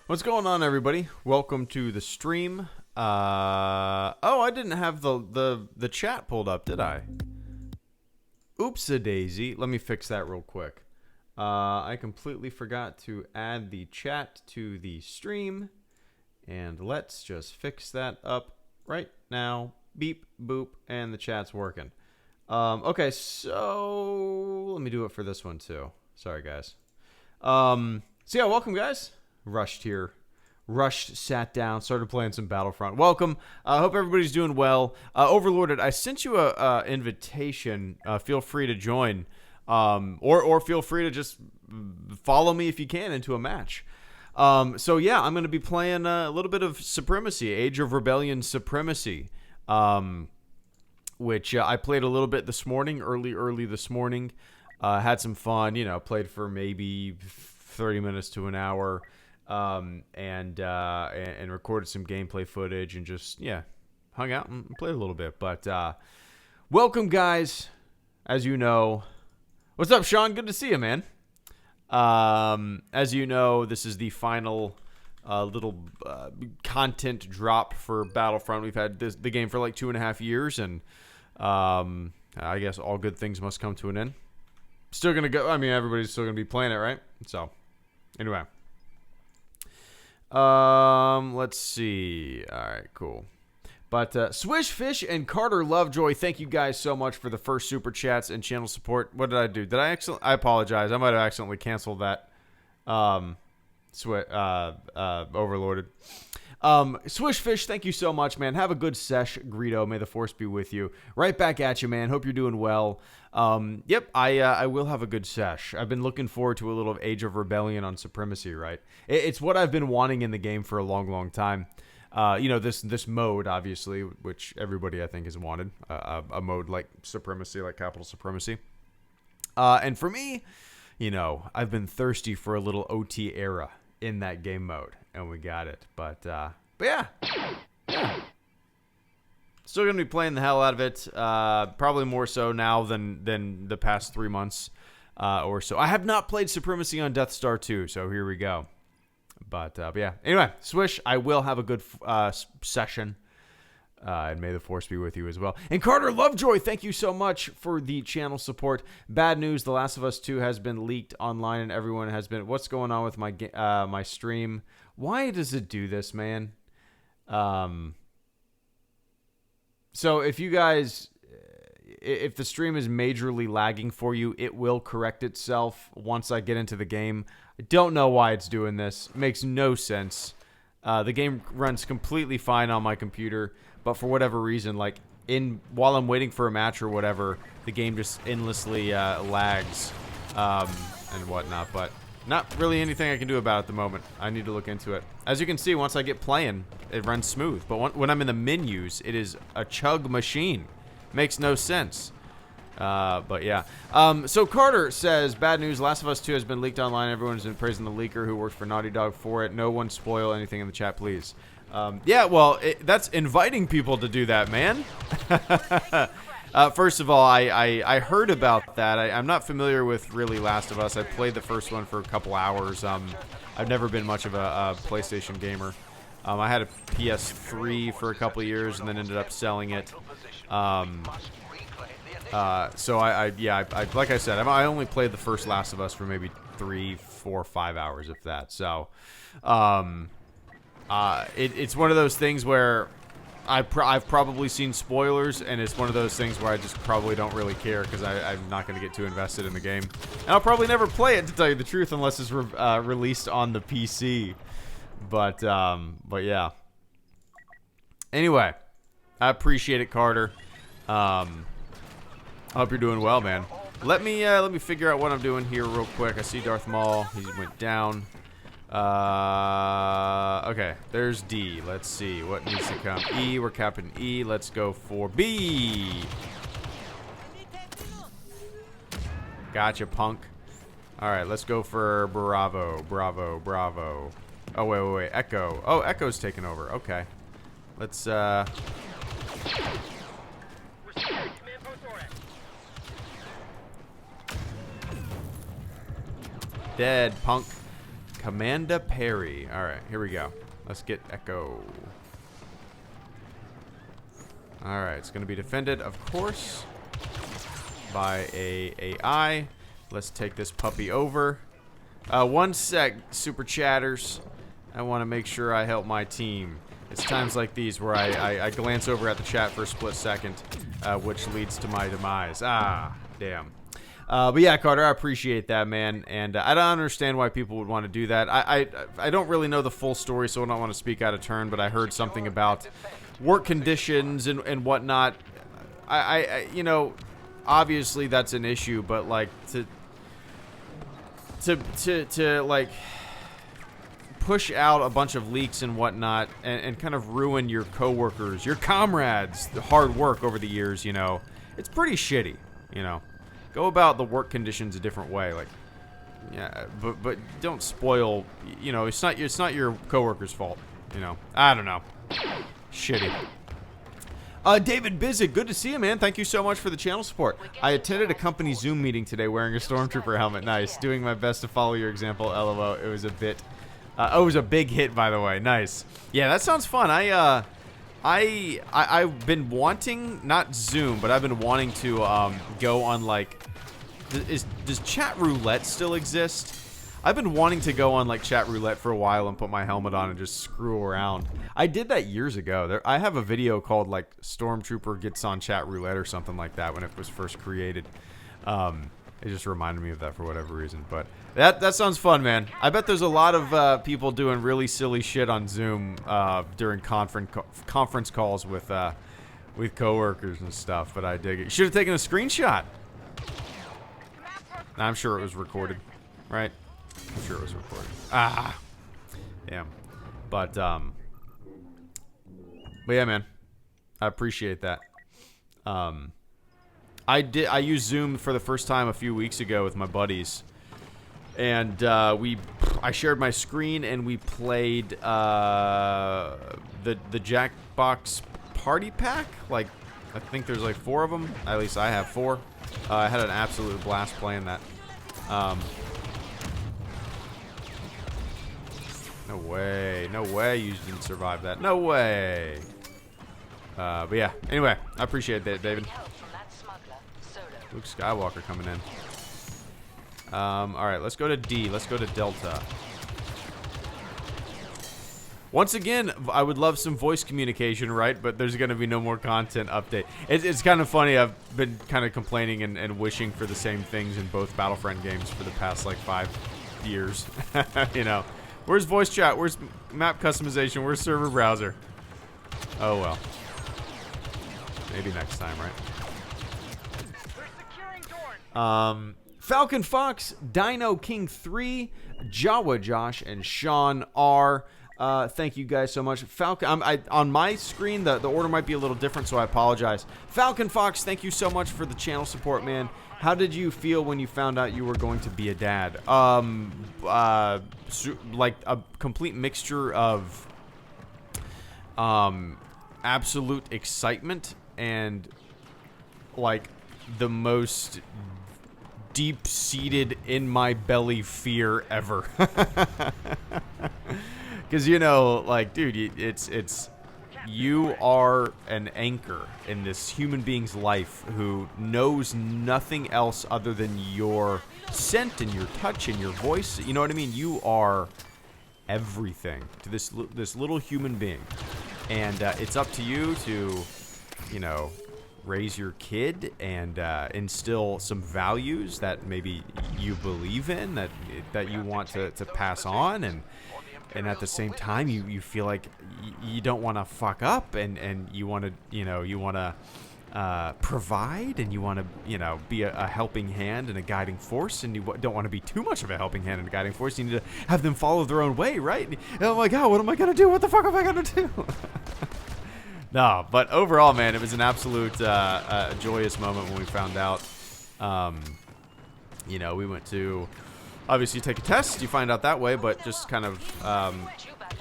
What's going on, everybody? Welcome to the stream. Oh, I didn't have the chat pulled up, did I? Oops-a-daisy. Let me fix that real quick. I completely forgot to add the chat to the stream. And let's just fix that up right now. Beep, boop, and the chat's working. Okay, so let me do it for this one too. Sorry, guys. So yeah, welcome, guys. Rushed, sat down, started playing some Battlefront. Welcome. I hope everybody's doing well. Overlorded, I sent you a invitation. Feel free to join, or feel free to just follow me if you can into a match. So yeah, I'm going to be playing a little bit of Supremacy, Age of Rebellion Supremacy, which I played a little bit this morning, early this morning. Had some fun, played for maybe 30 minutes to an hour. And recorded some gameplay footage and just, hung out and played a little bit. But, welcome, guys. As you know, what's up, Sean? Good to see you, man. As you know, this is the final, little, content drop for Battlefront. We've had the game for like 2.5 years, and, I guess all good things must come to an end. Still gonna go, everybody's still gonna be playing it, right? So, anyway. Let's see. All right, cool. But Swish Fish and Carter Lovejoy, thank you guys so much for the first super chats and channel support. What did I do? Did I I apologize. I might have accidentally canceled that. Overlorded. Swish Fish, thank you so much, man. Have a good sesh, Greedo. May the force be with you. Right back at you, man. Hope you're doing well. Yep, I will have a good sesh. I've been looking forward to a little Age of Rebellion on Supremacy, right? It's what I've been wanting in the game for a long time. This mode, obviously, which everybody, I think, has wanted. A mode like Supremacy, like Capital Supremacy. And for me, I've been thirsty for a little OT era in that game mode, and we got it. But yeah. Still going to be playing the hell out of it, probably more so now than the past 3 months or so. I have not played Supremacy on Death Star 2, so here we go. But yeah, anyway, Swish, I will have a good session, and may the force be with you as well. And Carter Lovejoy, thank you so much for the channel support. Bad news, The Last of Us 2 has been leaked online, and everyone has been, what's going on with my stream? Why does it do this, man? So if you guys, if the stream is majorly lagging for you, it will correct itself once I get into the game. I don't know why it's doing this. It makes no sense. The game runs completely fine on my computer, but for whatever reason, while I'm waiting for a match or whatever, the game just endlessly lags and whatnot. But not really anything I can do about it at the moment. I need to look into it. As you can see, once I get playing, it runs smooth. But when I'm in the menus, it is a chug machine. Makes no sense. But yeah. So Carter says, bad news, Last of Us 2 has been leaked online. Everyone's been praising the leaker who works for Naughty Dog for it. No one spoil anything in the chat, please. Yeah, well, that's inviting people to do that, man. First of all, I heard about that. I'm not familiar with really Last of Us. I played the first one for a couple hours. I've never been much of a PlayStation gamer. I had a PS3 for a couple of years and then ended up selling it. So I like I said, I only played the first Last of Us for maybe 3, 4, 5 hours, if that. So, it's one of those things where I've probably seen spoilers, and it's one of those things where I just probably don't really care because I'm not going to get too invested in the game. And I'll probably never play it, to tell you the truth, unless it's released on the PC. But yeah. Anyway, I appreciate it, Carter. I hope you're doing well, man. Let me figure out what I'm doing here real quick. I see Darth Maul. He went down. Okay, there's D. Let's see what needs to come. E, we're capping E. Let's go for B. Gotcha, punk. All right, let's go for Bravo. Oh, wait. Echo. Oh, Echo's taking over. Okay. Let's, Dead, punk. Commander Perry. All right, here we go. Let's get Echo. All right, it's going to be defended, of course, by a AI. Let's take this puppy over. One sec, super chatters. I want to make sure I help my team. It's times like these where I glance over at the chat for a split second, which leads to my demise. Ah, damn. But yeah, Carter, I appreciate that, man. And I don't understand why people would want to do that. I don't really know the full story, so I don't want to speak out of turn, but I heard something about work conditions and whatnot. You know, obviously that's an issue, but like to like push out a bunch of leaks and whatnot and kind of ruin your coworkers, your comrades, the hard work over the years, you know, it's pretty shitty, you know. Go about the work conditions a different way, like, yeah, but don't spoil, you know, it's not your coworkers' fault, you know. I don't know. Shitty. David Bizik, good to see you, man. Thank you so much for the channel support. I attended a company Zoom meeting today wearing a Stormtrooper helmet. Nice. Doing my best to follow your example, LOL. It was a bit... it was a big hit, by the way. Nice. Yeah, that sounds fun. I've been wanting, not Zoom, but I've been wanting to go on, like... Does chat roulette still exist? I've been wanting to go on like chat roulette for a while and put my helmet on and just screw around. I did that years ago. I have a video called like Stormtrooper gets on chat roulette or something like that when it was first created. It just reminded me of that for whatever reason. But that sounds fun, man. I bet there's a lot of people doing really silly shit on Zoom during conference calls with coworkers and stuff. But I dig it. You should have taken a screenshot. I'm sure it was recorded, right? I'm sure it was recorded. Ah, damn. But yeah, man, I appreciate that. I used Zoom for the first time a few weeks ago with my buddies, and I shared my screen and we played the Jackbox Party Pack. Like, I think there's like 4 of them. At least I have 4. I had an absolute blast playing that. No way you didn't survive that. No way. But yeah, anyway, I appreciate that, David. Luke Skywalker coming in. Alright, let's go to D. Let's go to Delta. Once again, I would love some voice communication, right? But there's going to be no more content update. It's kind of funny. I've been kind of complaining and wishing for the same things in both Battlefront games for the past, like, 5 years. You know. Where's voice chat? Where's map customization? Where's server browser? Oh, well. Maybe next time, right? Falcon Fox, Dino King 3, Jawa Josh, and Sean R. Thank you guys so much. Falcon, on my screen, the order might be a little different, so I apologize. Falcon Fox, thank you so much for the channel support, man. How did you feel when you found out you were going to be a dad? Like a complete mixture of absolute excitement and like the most deep-seated in my belly fear ever. Because, you know, like, dude, you are an anchor in this human being's life who knows nothing else other than your scent and your touch and your voice. You know what I mean? You are everything to this little human being. And it's up to you to, you know, raise your kid and instill some values that maybe you believe in, that you want to pass on, and at the same time you feel like you don't want to fuck up, and you want to, you know, you want to provide, and you want to, you know, be a helping hand and a guiding force, and you don't want to be too much of a helping hand and a guiding force. You need to have them follow their own way, right? Oh my god, what am I gonna do? What the fuck am I gonna do? No, but overall, man, it was an absolute joyous moment when we found out. You know, we went to, obviously, take a test. You find out that way, but just kind of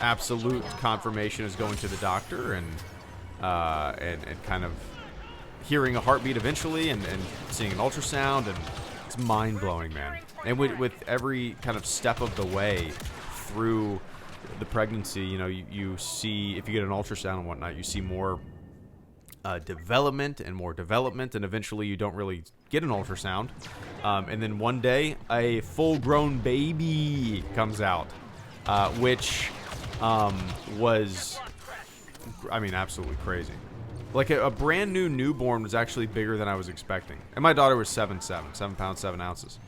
absolute confirmation is going to the doctor and kind of hearing a heartbeat eventually and seeing an ultrasound, and it's mind-blowing, man. And with every kind of step of the way, through the pregnancy, you know, you see, if you get an ultrasound and whatnot, you see more development, and eventually you don't really get an ultrasound. And then one day, a full-grown baby comes out, which was, I mean, absolutely crazy. Like, a brand new newborn was actually bigger than I was expecting. And my daughter was 7 pounds, 7 ounces.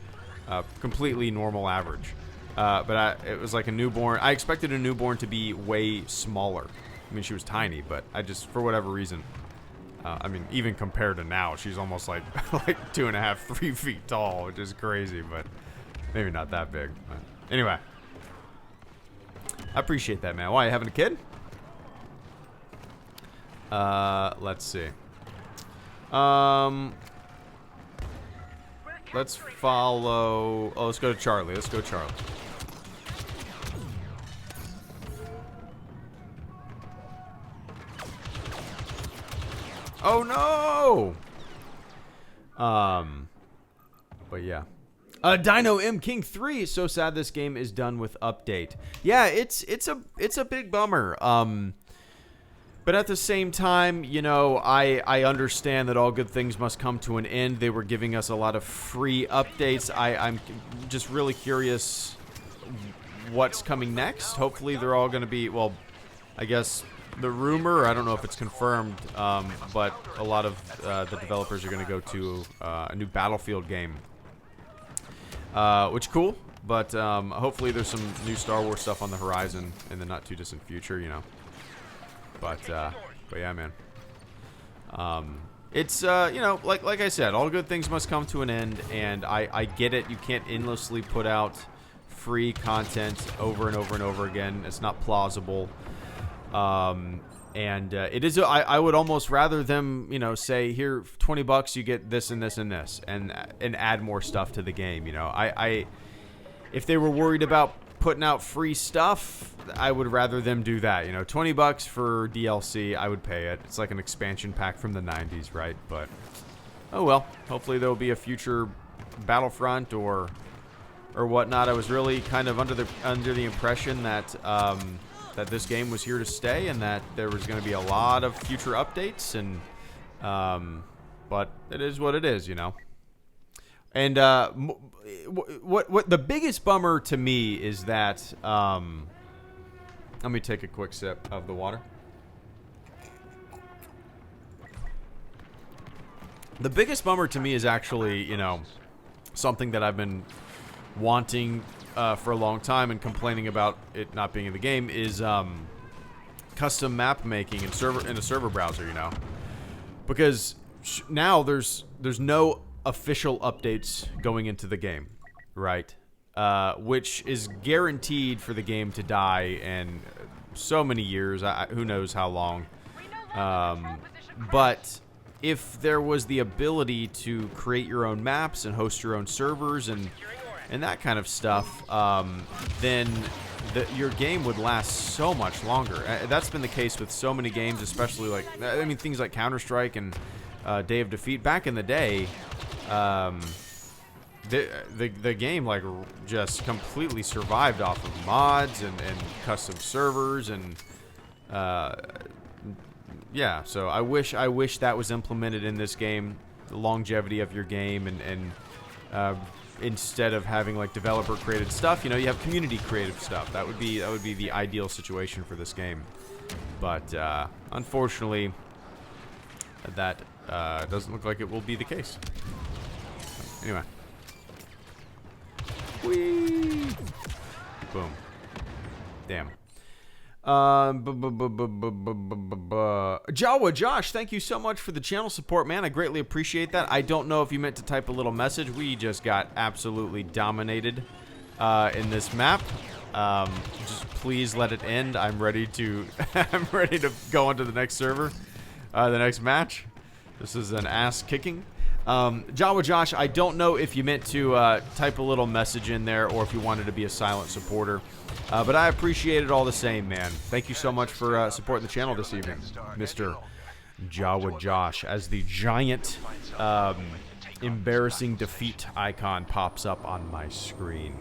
Completely normal average. But it was like a newborn. I expected a newborn to be way smaller. I mean, she was tiny, but I just, for whatever reason, I mean, even compared to now, she's almost like, like 2.5, 3 feet tall, which is crazy, but maybe not that big. But anyway. I appreciate that, man. Why, you having a kid? Let's see. Let's follow... Oh, let's go to Charlie. Let's go Charlie. Oh, no! But yeah. Dino M King 3 is so sad this game is done with update. Yeah, it's a big bummer. But at the same time, you know, I understand that all good things must come to an end. They were giving us a lot of free updates. I'm just really curious what's coming next. Hopefully they're all going to be, well, I guess the rumor, I don't know if it's confirmed, but a lot of the developers are going to go to a new Battlefield game. Which cool, but hopefully there's some new Star Wars stuff on the horizon in the not too distant future, you know. But yeah, man. It's, you know, like I said, all good things must come to an end, and I get it. You can't endlessly put out free content over and over and over again. It's not plausible. And it is, I would almost rather them, you know, say, here, $20, you get this and this and this, and add more stuff to the game, you know. If they were worried about putting out free stuff, I would rather them do that, you know. $20 for DLC, I would pay it. It's like an expansion pack from the 90s, right? But, oh well. Hopefully there will be a future Battlefront or whatnot. I was really kind of under the impression that, that this game was here to stay and that there was going to be a lot of future updates, and but it is what it is, you know. And what the biggest bummer to me is that let me take a quick sip of the water. The biggest bummer to me is actually, you know, something that I've been wanting for a long time and complaining about it not being in the game is custom map making in a server browser, you know, because now there's no official updates going into the game, right? Which is guaranteed for the game to die in so many years. Who knows how long? But if there was the ability to create your own maps and host your own servers and that kind of stuff, then your game would last so much longer. That's been the case with so many games, especially like, I mean, things like Counter-Strike and Day of Defeat. Back in the day, the game like just completely survived off of mods and custom servers and yeah. So I wish that was implemented in this game, the longevity of your game, and instead of having like developer created stuff, you know, you have community creative stuff. That would be the ideal situation for this game. But unfortunately, that doesn't look like it will be the case. Anyway. Whee! Boom. Damn. Jawa Josh, thank you so much for the channel support, man. I greatly appreciate that. I don't know if you meant to type a little message. We just got absolutely dominated in this map. Just please let it end. I'm ready to I'm ready to go on to the next server, the next match. This is an ass kicking. Jawa Josh, I don't know if you meant to type a little message in there or if you wanted to be a silent supporter. But I appreciate it all the same, man. Thank you so much for supporting the channel this evening, Mr. Jawa Josh, as the giant embarrassing defeat icon pops up on my screen.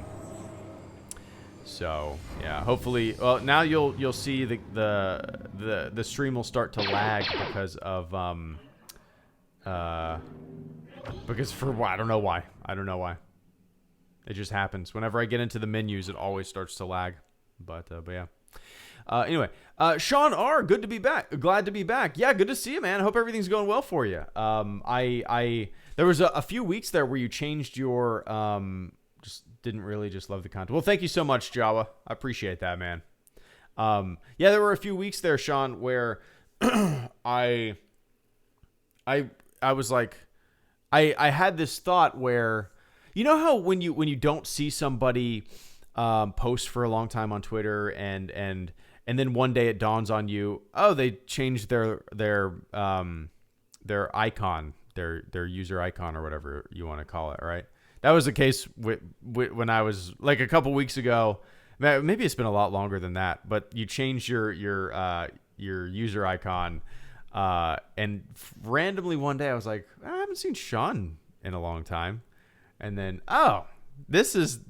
So yeah, hopefully, well, now you'll see the stream will start to lag because of I don't know why. I don't know why. It just happens. Whenever I get into the menus, it always starts to lag. But yeah. Anyway, Sean R, good to be back. Glad to be back. Yeah, good to see you, man. I hope everything's going well for you. There was a few weeks there where you changed your just didn't really just love the content. Well, thank you so much, Jawa. I appreciate that, man. Yeah, there were a few weeks there, Sean, where I was like, I had this thought where, you know how when you don't see somebody post for a long time on Twitter and then one day it dawns on you, oh, they changed their icon, their user icon or whatever you want to call it, right? That was the case when I was like a couple weeks ago. Maybe it's been a lot longer than that, but you changed your user icon, and randomly one day I was like, I haven't seen Sean in a long time, and then this is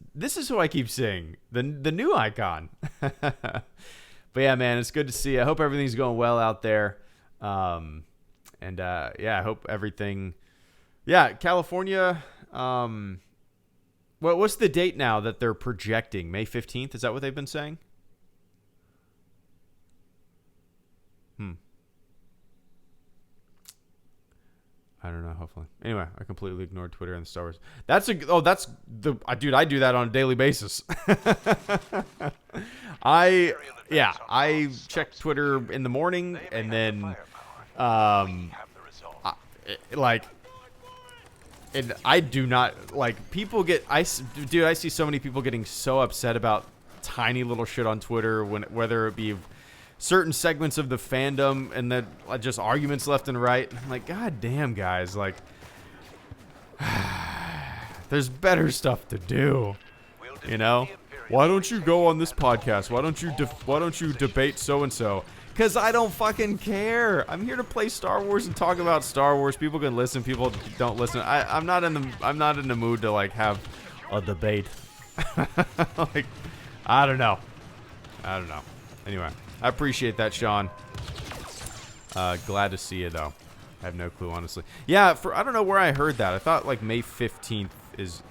who I keep seeing, the new icon. But yeah, man, it's good to see you. I hope everything's going well out there, and yeah, I hope everything. Yeah, California. What's the date now that they're projecting? May 15th? Is that what they've been saying? I don't know. Hopefully. Anyway, I completely ignored Twitter and the Star Wars. Dude, I do that on a daily basis. I check Twitter in the morning and then, and I do not like people I see so many people getting so upset about tiny little shit on Twitter whether it be certain segments of the fandom and then just arguments left and right. I'm like, God damn, guys, like there's better stuff to do, you know? Why don't you go on this podcast? Why don't you debate so and so? Because I don't fucking care. I'm here to play Star Wars and talk about Star Wars. People can listen. People don't listen. I'm not in the mood to like have a debate. Like, I don't know. Anyway, I appreciate that, Sean. Glad to see you though. I have no clue, honestly. Yeah, I don't know where I heard that. I thought like May 15th is.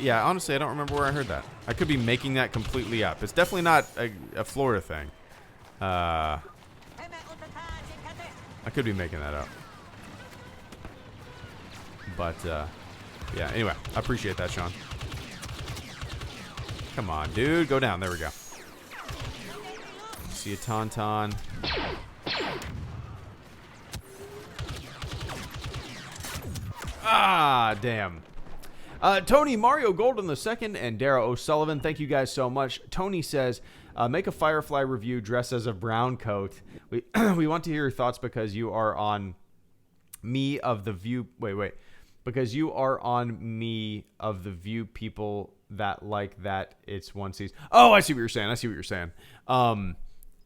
Yeah, honestly, I don't remember where I heard that. I could be making that completely up. It's definitely not a Florida thing. I could be making that up. But, yeah, anyway, I appreciate that, Sean. Come on, dude. Go down. There we go. See a Tauntaun. Ah, damn. Tony Mario Golden II and Dara O'Sullivan, thank you guys so much. Tony says, make a Firefly review dressed as a brown coat. We want to hear your thoughts because you are on me of the view. Wait. Because you are on me of the view people that like that it's one season. Oh, I see what you're saying.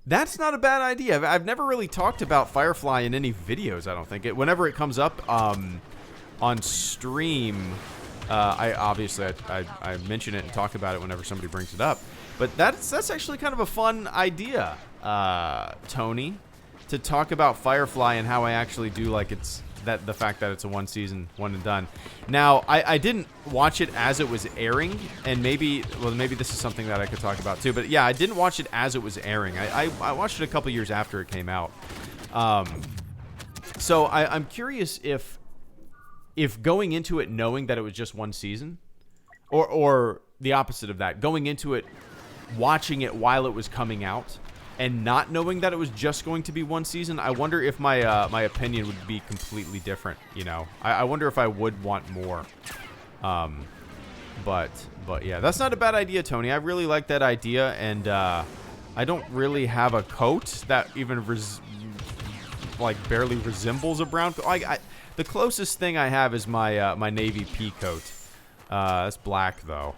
That's not a bad idea. I've never really talked about Firefly in any videos, I don't think. Whenever it comes up on stream, I mention it and talk about it whenever somebody brings it up. But that's actually kind of a fun idea, Tony, to talk about Firefly and how I actually do like the fact that it's a one season, one and done. Now, I didn't watch it as it was airing, and maybe this is something that I could talk about too. But yeah, I didn't watch it as it was airing. I watched it a couple years after it came out. So I'm curious if going into it knowing that it was just one season, or the opposite of that, going into it watching it while it was coming out and not knowing that it was just going to be one season, I wonder if my my opinion would be completely different. You know, I wonder if I would want more. But yeah, that's not a bad idea, Tony. I really like that idea, and I don't really have a coat that even barely resembles a brown coat. The closest thing I have is my my navy pea coat. It's black though.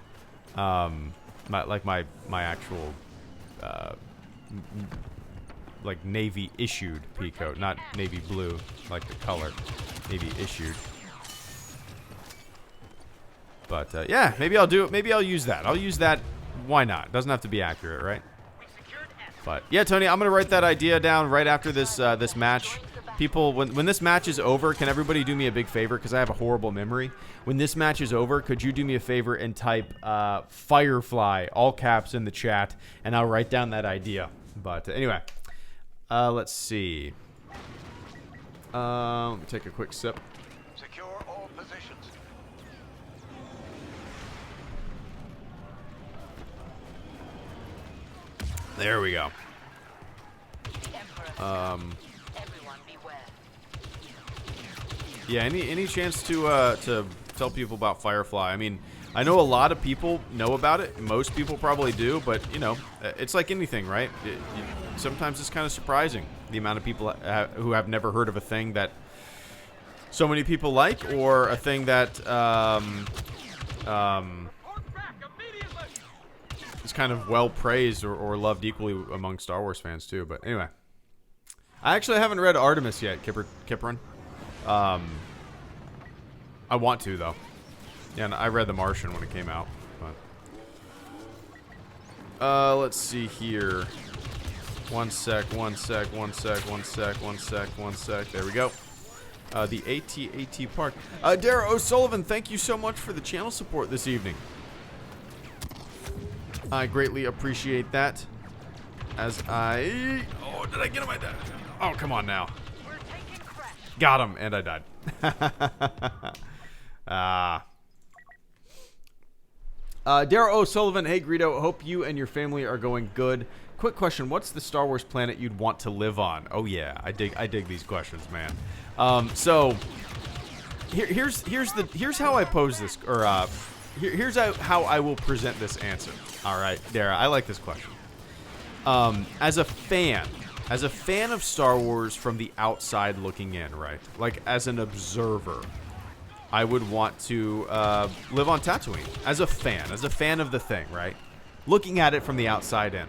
My actual like navy issued pea coat, not navy blue like the color. Navy issued. But yeah, maybe I'll do it. Maybe I'll use that. I'll use that. Why not? Doesn't have to be accurate, right? But yeah, Tony, I'm gonna write that idea down right after this this match. People, when this match is over, can everybody do me a big favor? Because I have a horrible memory. When this match is over, could you do me a favor and type Firefly, all caps, in the chat, and I'll write down that idea. But anyway, let's see. Let me take a quick sip. Secure all positions. There we go. Yeah, any chance to tell people about Firefly? I mean, I know a lot of people know about it. Most people probably do, but you know, it's like anything, right? Sometimes it's kind of surprising the amount of people who have never heard of a thing that so many people like, or a thing that is kind of well praised or loved equally among Star Wars fans too. But anyway, I actually haven't read Artemis yet, Kipperin. I want to though. Yeah, and I read The Martian when it came out. But let's see here. One sec. There we go. The AT Park. Dara O'Sullivan, thank you so much for the channel support this evening. I greatly appreciate that. As I... Oh, did I get him? Oh, come on now. Got him, and I died. Dara O'Sullivan, hey Greedo, hope you and your family are going good. Quick question, what's the Star Wars planet you'd want to live on? Oh yeah, I dig these questions, man. So here's how I pose this, or here's how I will present this answer. All right, Dara, I like this question. As a fan of Star Wars from the outside looking in, right? Like as an observer, I would want to live on Tatooine as a fan of the thing, right? Looking at it from the outside in.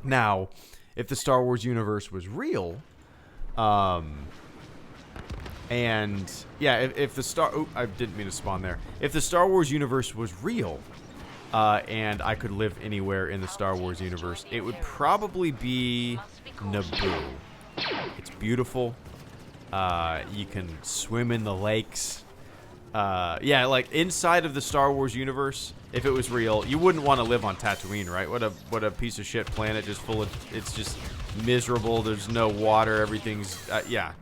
Now, if the Star Wars universe was real, and yeah, if the I didn't mean to spawn there. If the Star Wars universe was real, and I could live anywhere in the Star Wars universe, it would probably be Naboo. It's beautiful. You can swim in the lakes. Yeah, like inside of the Star Wars universe, if it was real, you wouldn't want to live on Tatooine, right? What a piece of shit planet, just full of, it's just miserable. There's no water. Everything's yeah.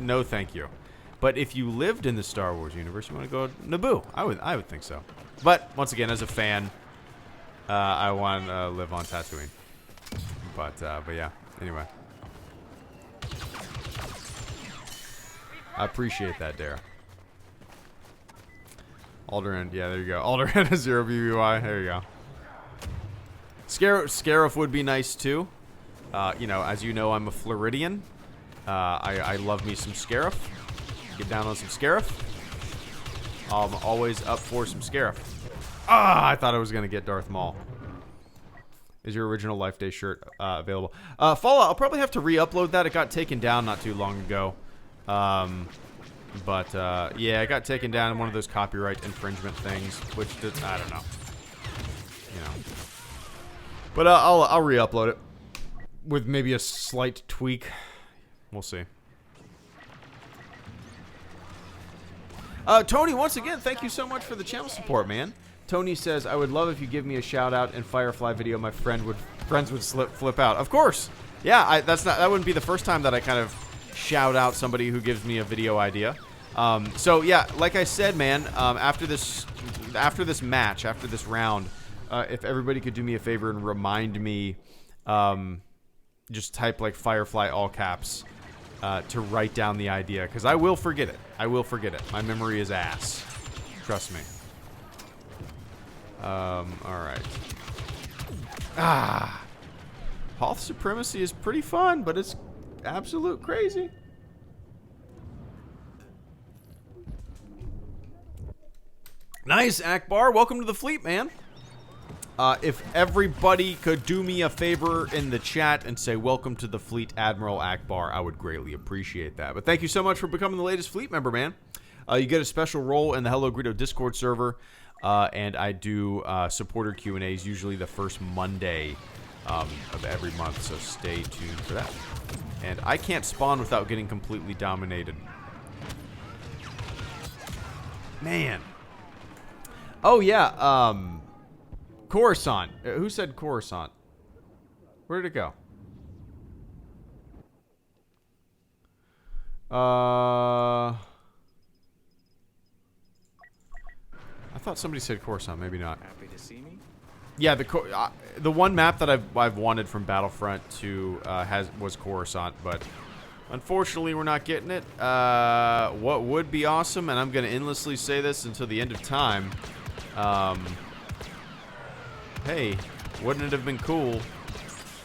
No, thank you. But if you lived in the Star Wars universe, you want to go to Naboo. I would think so. But once again, as a fan, I want to live on Tatooine. But yeah. Anyway, I appreciate that, Dara. Alderaan, yeah, there you go. Alderaan has 0 BBY. There you go. Scarif would be nice too. You know, as you know, I'm a Floridian. I love me some Scarif. Get down on some Scarif. I'm always up for some Scarif. Ah, I thought I was gonna get Darth Maul. Is your original Life Day shirt available? Fallout, I'll probably have to re-upload that. It got taken down not too long ago. But yeah, it got taken down in one of those copyright infringement things, which did, I don't know. You know. But I'll re-upload it with maybe a slight tweak. We'll see. Tony, once again, thank you so much for the channel support, man. Tony says, I would love if you give me a shout out in Firefly video. My friends would flip out. Of course. Yeah, that wouldn't be the first time that I kind of shout out somebody who gives me a video idea. So yeah, like I said, man, after this match, after this round, if everybody could do me a favor and remind me, just type like Firefly all caps, to write down the idea, because I will forget it. My memory is ass. Trust me. All right. Hoth Supremacy is pretty fun, but it's absolute crazy. Nice, Akbar. Welcome to the fleet, man. If everybody could do me a favor in the chat and say welcome to the fleet, Admiral Akbar, I would greatly appreciate that. But thank you so much for becoming the latest fleet member, man. You get a special role in the HelloGreedo Discord server. and I do supporter Q&As usually the first Monday of every month, so stay tuned for that. And I can't spawn without getting completely dominated. Man. Oh, yeah, Khorasan. Who said Khorasan? Where did it go? I thought somebody said Khorasan, maybe not. Happy to see me? Yeah, the one map that I've wanted from Battlefront to was Khorasan, but unfortunately we're not getting it. What would be awesome, and I'm gonna endlessly say this until the end of time. Hey, wouldn't it have been cool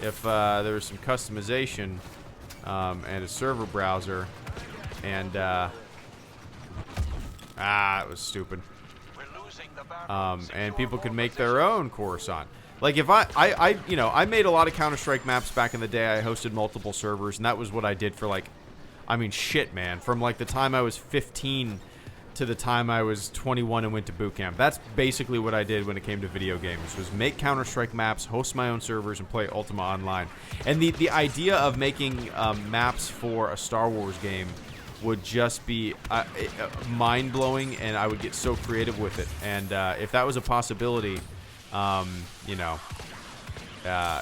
if there was some customization and a server browser, and it was stupid. And people could make their own Khorasan. Like if I made a lot of Counter-Strike maps back in the day. I hosted multiple servers, and that was what I did for like, I mean, shit, man. From like the time I was 15 to the time I was 21 and went to boot camp. That's basically what I did when it came to video games, was make Counter-Strike maps, host my own servers, and play Ultima Online. And the idea of making maps for a Star Wars game would just be mind-blowing, and I would get so creative with it. And if that was a possibility, you know,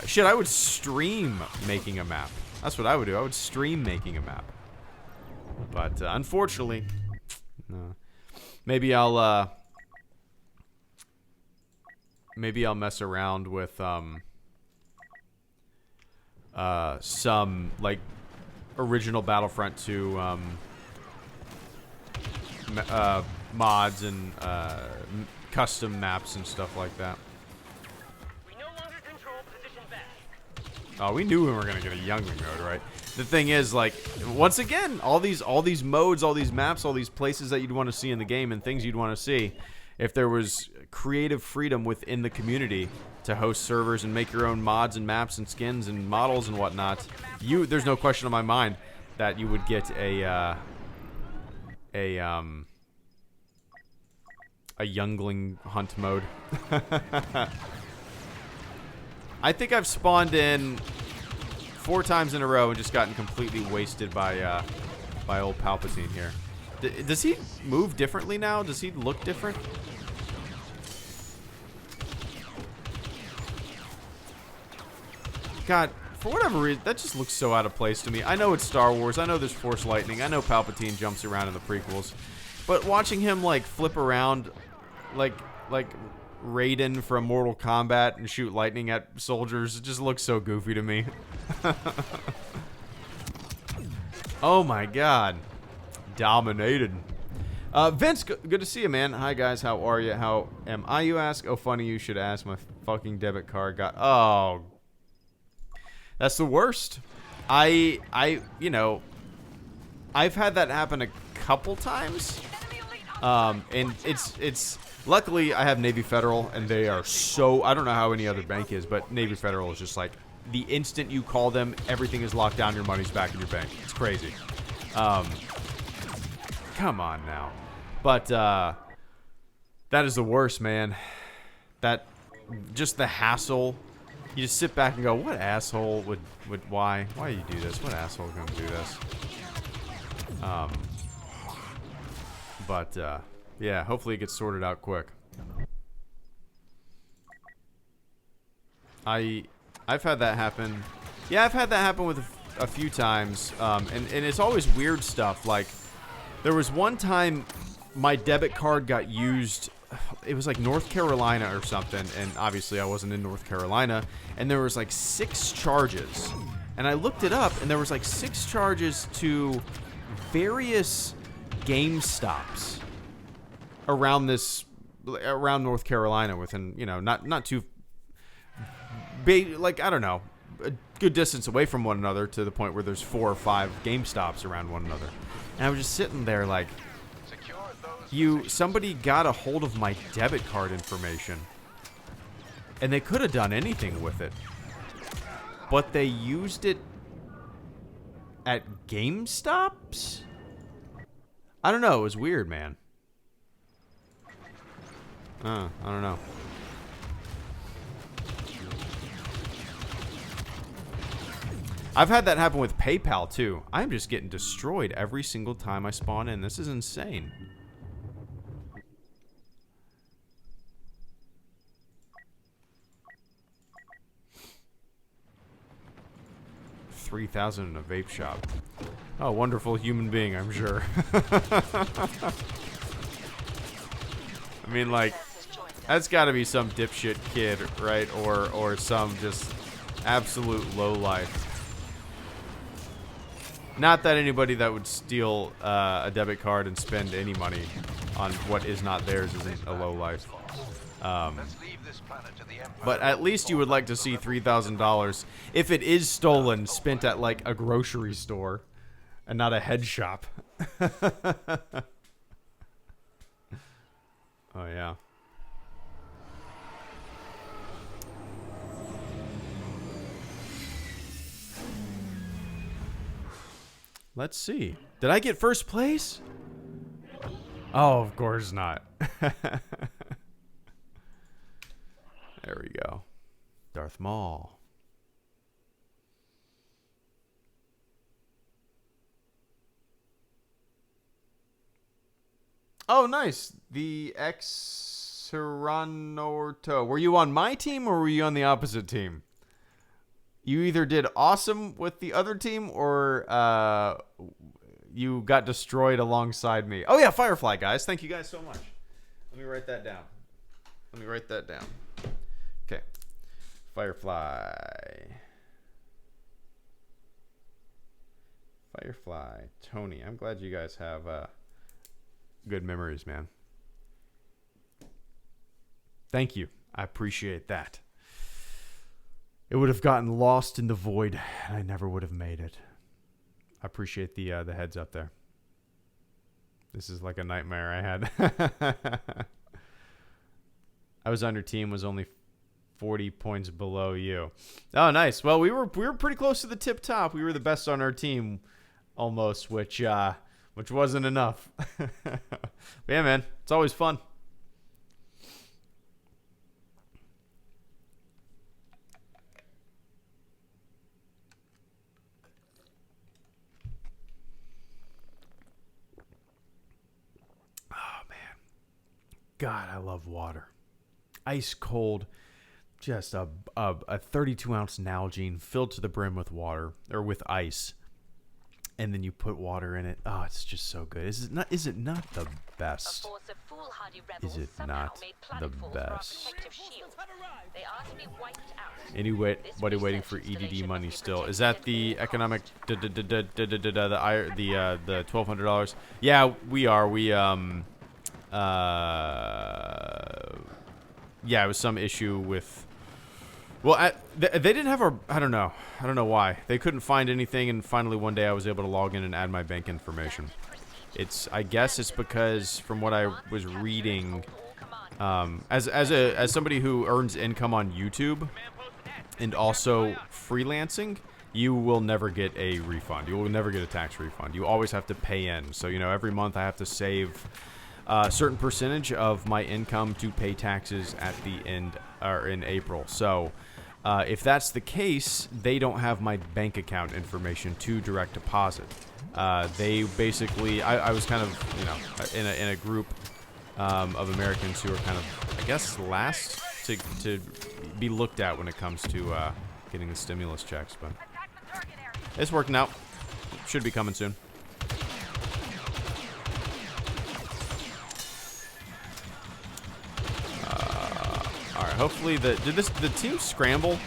shit, I would stream making a map. That's what I would do. I would stream making a map. But unfortunately, no. Maybe I'll mess around with some like original Battlefront 2 mods and custom maps and stuff like that. We no longer control position back. Oh, we knew we were gonna get a Yuengling mode, right? The thing is, like, once again, all these modes, all these maps, all these places that you'd want to see in the game and things you'd want to see, if there was creative freedom within the community to host servers and make your own mods and maps and skins and models and whatnot, there's no question in my mind that you would get a Yuengling hunt mode. I think I've spawned in 4 times in a row and just gotten completely wasted by old Palpatine here. Does he move differently now? Does he look different? God, for whatever reason, that just looks so out of place to me. I know it's Star Wars. I know there's Force lightning. I know Palpatine jumps around in the prequels. But watching him, like, flip around like Raiden from Mortal Kombat and shoot lightning at soldiers, it just looks so goofy to me. Oh my god. Dominated. Vince, good to see you, man. Hi guys, how are you? How am I, you ask? Oh, funny you should ask. My fucking debit card got... Oh. That's the worst. You know, I've had that happen a couple times. And it's luckily I have Navy Federal, and they are so, I don't know how any other bank is, but Navy Federal is just like, the instant you call them, everything is locked down, your money's back in your bank. It's crazy. Come on now. But that is the worst, man. That, just the hassle. You just sit back and go, what asshole would why do you do this? What asshole is gonna do this? But yeah, hopefully it gets sorted out quick. I've had that happen. Yeah, I've had that happen with a few times, and it's always weird stuff. Like, there was one time my debit card got used. It was like North Carolina or something, and obviously I wasn't in North Carolina, and there was like 6 charges. And I looked it up, and there was like 6 charges to various GameStops around North Carolina, within, you know, not too big, like, I don't know, a good distance away from one another, to the point where there's 4 or 5 GameStops around one another. And I was just sitting there like, somebody got a hold of my debit card information, and they could have done anything with it, but they used it at GameStops? I don't know, it was weird, man. I don't know. I've had that happen with PayPal too. I'm just getting destroyed every single time I spawn in. This is insane. $3,000 in a vape shop. Oh, wonderful human being, I'm sure. I mean, like, that's got to be some dipshit kid, right? Or some just absolute lowlife. Not that anybody that would steal a debit card and spend any money on what is not theirs isn't a lowlife. But at least you would like to see $3,000 if it is stolen, spent at like a grocery store and not a head shop. Oh yeah. Let's see. Did I get first place? Oh, of course not. There we go. Darth Maul. Oh, nice. The Xeranorto. Were you on my team or were you on the opposite team? You either did awesome with the other team or you got destroyed alongside me. Oh, yeah, Firefly, guys. Thank you guys so much. Let me write that down. Okay. Firefly. Tony. I'm glad you guys have good memories, man. Thank you. I appreciate that. It would have gotten lost in the void, and I never would have made it. I appreciate the heads up there. This is like a nightmare I had. I was on your team, was only 40 points below you. Oh, nice. Well, we were pretty close to the tip top. We were the best on our team, almost, which wasn't enough. But yeah, man, it's always fun. God, I love water. Ice cold, just a 32-ounce Nalgene filled to the brim with water, or with ice, and then you put water in it. Oh, it's just so good. Is it not the best? Is it not the best? Anybody waiting for EDD money still? Is that the economic the $1,200? Yeah, we are. Yeah, it was some issue with. Well, they didn't have our. I don't know why they couldn't find anything, and finally one day I was able to log in and add my bank information. I guess it's because from what I was reading, as somebody who earns income on YouTube and also freelancing, you will never get a refund. You will never get a tax refund. You always have to pay in. So every month I have to save a certain percentage of my income to pay taxes at the end or in April. So if that's the case, they don't have my bank account information to direct deposit. They basically, I was kind of in a group of Americans who are kind of, I guess, last to be looked at when it comes to getting the stimulus checks, but it's working out. Should be coming soon. All right, hopefully did the team scramble?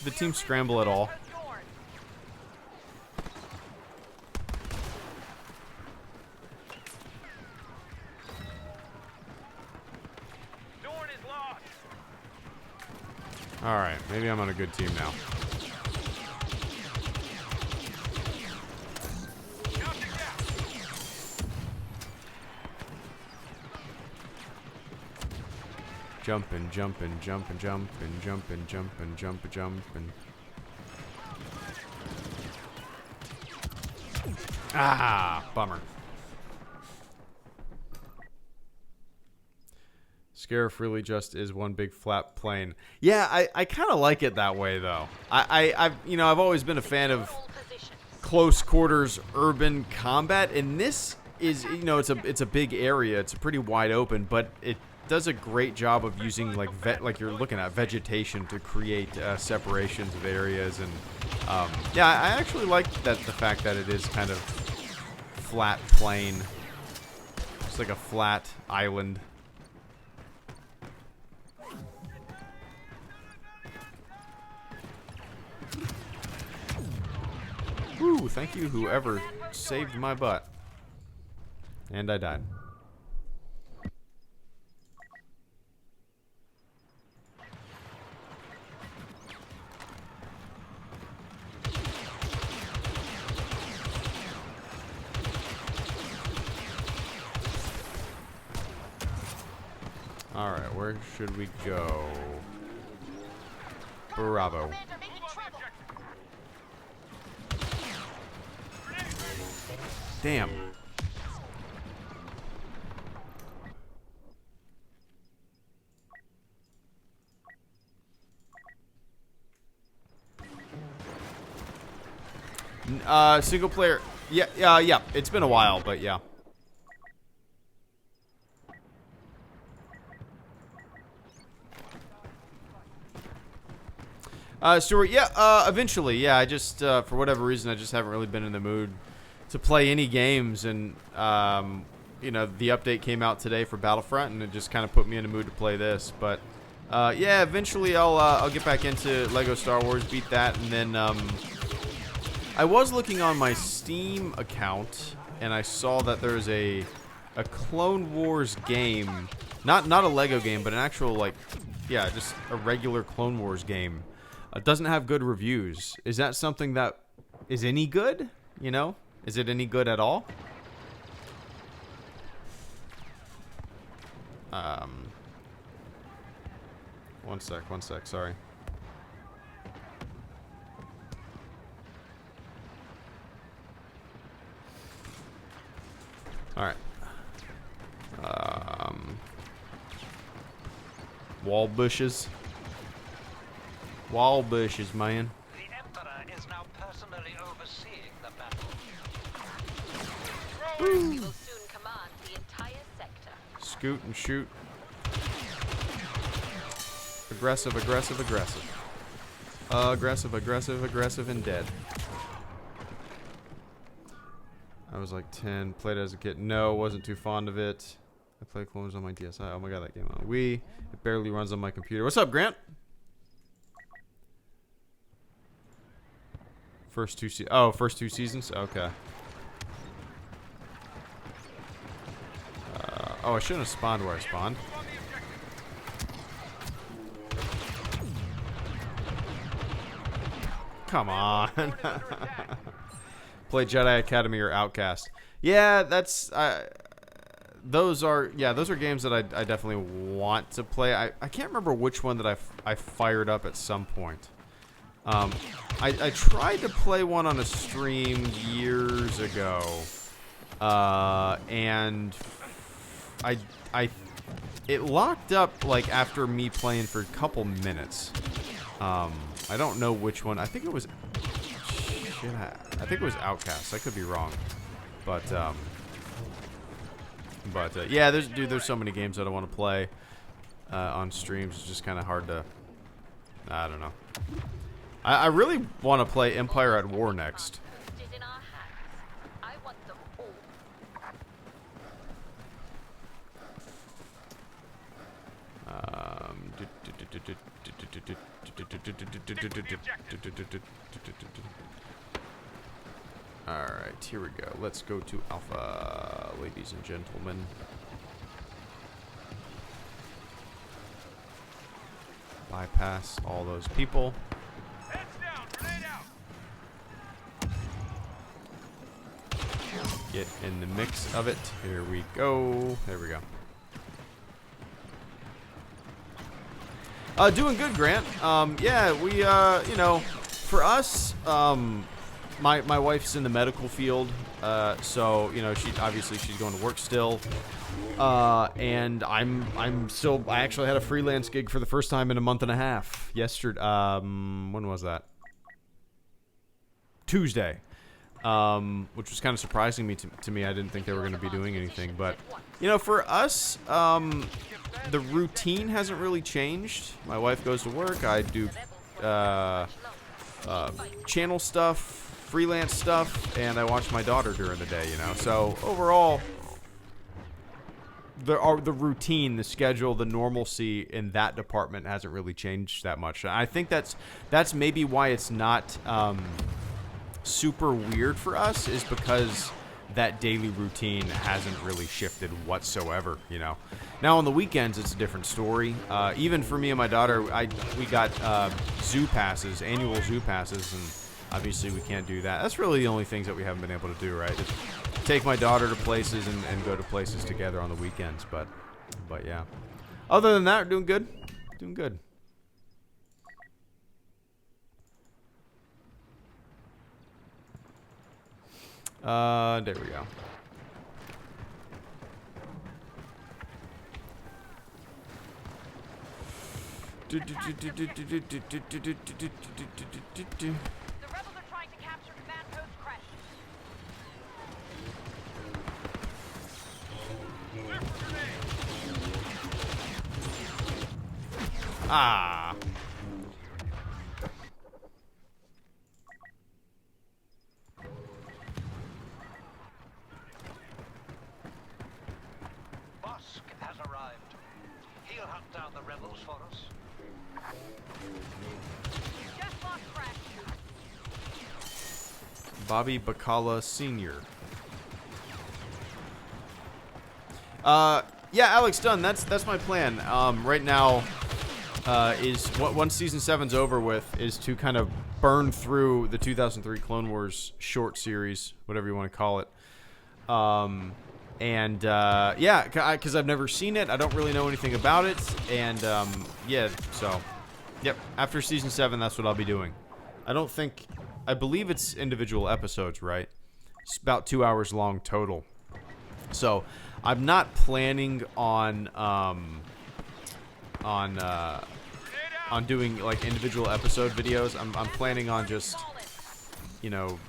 Did the team scramble at all? All right, maybe I'm on a good team now. Jumping, jumping, jumping, jumping, jumping, jumping, jumping, jumping. Ah, bummer. Scarif really just is one big flat plane. Yeah, I kind of like it that way though. I've always been a fan of close quarters urban combat, and this is, it's a big area. It's a pretty wide open, but it does a great job of using like you're looking at vegetation to create separations of areas, and yeah, I actually like the fact that it is kind of flat plain. It's like a flat island. Woo, thank you, whoever saved my butt. And I died. Alright, where should we go? Bravo. Damn. Single player. Yeah. It's been a while, but yeah. Stuart, yeah, eventually, yeah, I just, for whatever reason, I just haven't really been in the mood to play any games, and, the update came out today for Battlefront, and it just kind of put me in the mood to play this, but, yeah, eventually I'll get back into Lego Star Wars, beat that, and then, I was looking on my Steam account, and I saw that there's a Clone Wars game, not a Lego game, but an actual, just a regular Clone Wars game. It doesn't have good reviews. Is that something that is any good? Is it any good at all? One sec, sorry. Alright. Wall bushes. Wall bushes, man. The Emperor is now personally overseeing the battle. We will soon command the entire sector. Scoot and shoot. Aggressive, aggressive, aggressive. Aggressive, and dead. I was like 10, played it as a kid. No, wasn't too fond of it. I play Clone Wars on my DSi. Oh my god, that game on Wii. It barely runs on my computer. What's up, Grant? First two seasons? Okay. Oh, I shouldn't have spawned where I spawned. Come on. Play Jedi Academy or Outcast. Yeah, those are games that I definitely want to play. I can't remember which one that I fired up at some point. I tried to play one on a stream years ago, and it locked up after me playing for a couple minutes. I don't know which one. I think it was Outcast. I could be wrong, but yeah, there's so many games that I want to play on streams. It's just kind of hard to. I don't know. I really want to play Empire at War next. Alright, here we go. Let's go to Alpha, ladies and gentlemen. Bypass all those people. Get in the mix of it. Here we go. There we go. Doing good, Grant. Yeah, we, for us, my wife's in the medical field, so, she's going to work still. And I'm still. I actually had a freelance gig for the first time in a month and a half. Yesterday. When was that? Tuesday. Which was kind of surprising to me. I didn't think they were going to be doing anything, but you know, for us, the routine hasn't really changed. My wife goes to work. I do channel stuff, freelance stuff, and I watch my daughter during the day. You know, so overall, the routine, the schedule, the normalcy in that department hasn't really changed that much. I think that's maybe why it's not super weird for us, is because that daily routine hasn't really shifted whatsoever, you know. Now on the weekends it's a different story. Even for me and my daughter, we got zoo passes, annual zoo passes, and obviously we can't do that. That's really the only things that we haven't been able to do, right? Just take my daughter to places and go to places together on the weekends, but yeah. Other than that, we're doing good. Doing good. There we go. The rebels are trying to capture command post Crash. Ah. Bosk has arrived. He'll hunt down the rebels for us. Just lost Crash. Bobby Bacala Sr. Yeah, Alex Dunn, that's my plan. Right now, is once season 7's over with, is to kind of burn through the 2003 Clone Wars short series, whatever you want to call it. Yeah, because I've never seen it, I don't really know anything about it, and yeah, so, yep. After season 7, that's what I'll be doing. I believe it's individual episodes, right? It's about 2 hours long total. So, I'm not planning on doing like individual episode videos. I'm planning on just, you know,